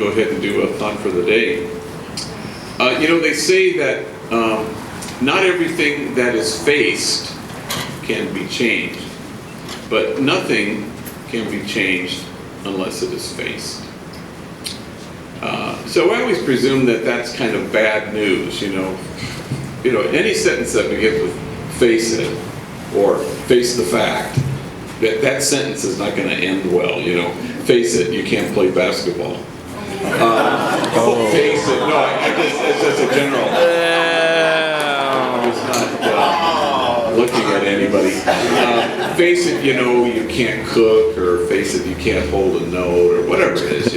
go ahead and do a thought for the day. They say that not everything that is faced can be changed, but nothing can be changed unless it is faced. So I always presume that that's kind of bad news, any sentence that begins with face it or face the fact, that sentence is not going to end well, Face it, you can't play basketball. Face it, no, it's just a general. It's not looking at anybody. Face it, you can't cook, or face it, you can't hold a note, or whatever it is,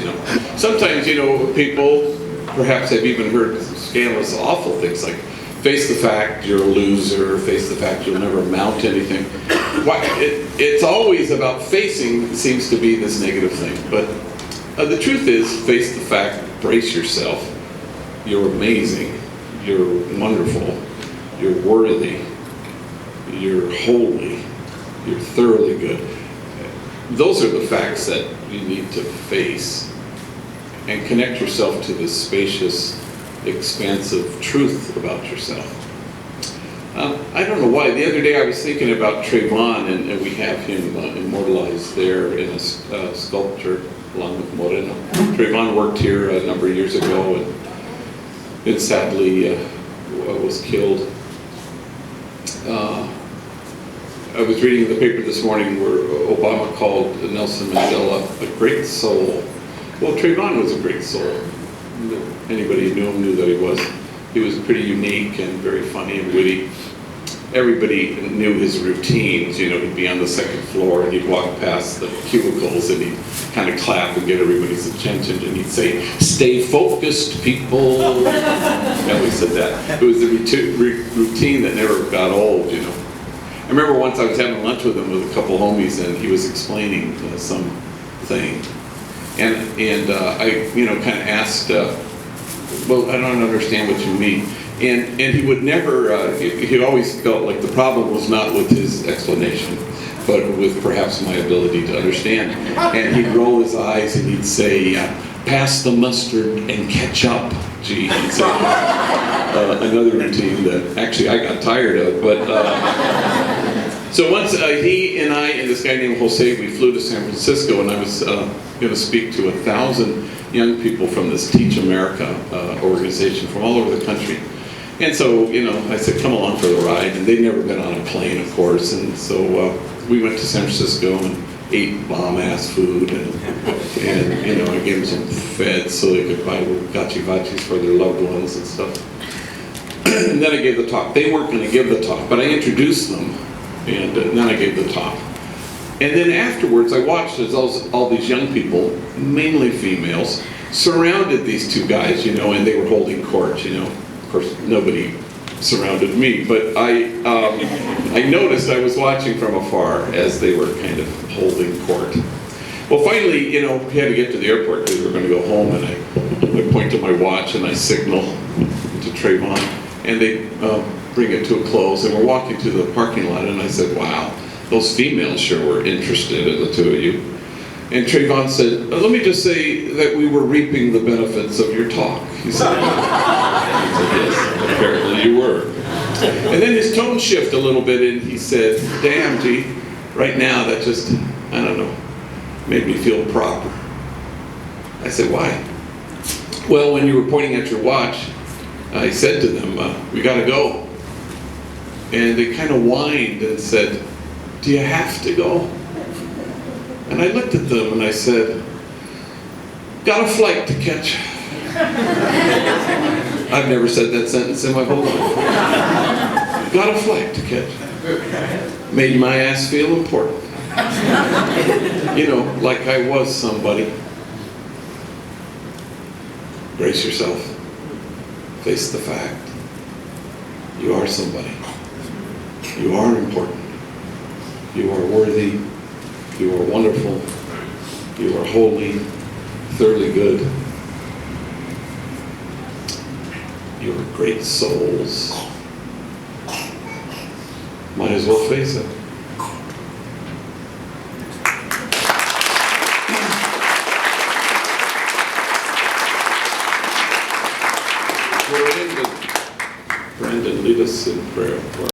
Sometimes, people perhaps have even heard scandalous, awful things like, face the fact you're a loser, face the fact you'll never amount to anything. It's always about facing, seems to be this negative thing. But the truth is, face the fact, brace yourself. You're amazing, you're wonderful, you're worthy, you're holy, you're thoroughly good. Those are the facts that you need to face and connect yourself to this spacious, expansive truth about yourself. I don't know why. The other day I was thinking about Trayvon, and we have him immortalized there in a sculpture along with Moreno. Trayvon worked here a number of years ago and sadly was killed. I was reading the paper this morning where Obama called Nelson Mandela a great soul. Well, Trayvon was a great soul. Anybody who knew him knew that he was. He was pretty unique and very funny and witty. Everybody knew his routines. He'd be on the second floor and he'd walk past the cubicles and he'd kind of clap and get everybody's attention and he'd say, "Stay focused, people." He always said that. It was a routine that never got old, I remember once I was having lunch with him with a couple homies and he was explaining something. And I, kind of asked, well, I don't understand what you mean. And he would never, he always felt like the problem was not with his explanation, but with perhaps my ability to understand. And he'd roll his eyes and he'd say, "Pass the mustard and catch up." Gee, he'd say another routine that actually I got tired of. But so once he and I and this guy named Jose, we flew to San Francisco, and I was going to speak to 1,000 young people from this Teach America organization from all over the country. And so, I said, come along for the ride. And they'd never been on a plane, of course. And so we went to San Francisco and ate bomb-ass food. And I gave them some feds so they could buy little gachi-vachis for their loved ones and stuff. And then I gave the talk. They weren't going to give the talk, but I introduced them. And then I gave the talk. And then afterwards, I watched as all these young people, mainly females, surrounded these two guys, and they were holding court, Of course, nobody surrounded me, but I noticed, I was watching from afar as they were kind of holding court. Well, finally, we had to get to the airport because we were going to go home, and I point to my watch and I signal to Trayvon, and they bring it to a close, and we're walking to the parking lot, and I said, "Wow, those females sure were interested in the two of you." And Trayvon said, "Let me just say that we were reaping the benefits of your talk." He said, "Yes, apparently you were." And then his tone shifted a little bit, and he said, "Damn, G, right now that just, I don't know, made me feel proper." I said, "Why?" "Well, when you were pointing at your watch, I said to them, we gotta go." And they kind of whined and said, "Do you have to go?" And I looked at them and I said, "Got a flight to catch." I've never said that sentence in my whole life. Got a flight to catch. Made my ass feel important. Like I was somebody. Brace yourself. Face the fact. You are somebody. You are important. You are worthy. You are wonderful. You are holy, thoroughly good. You are great souls. Might as well face it. we're in, but Brandon, lead us in prayer for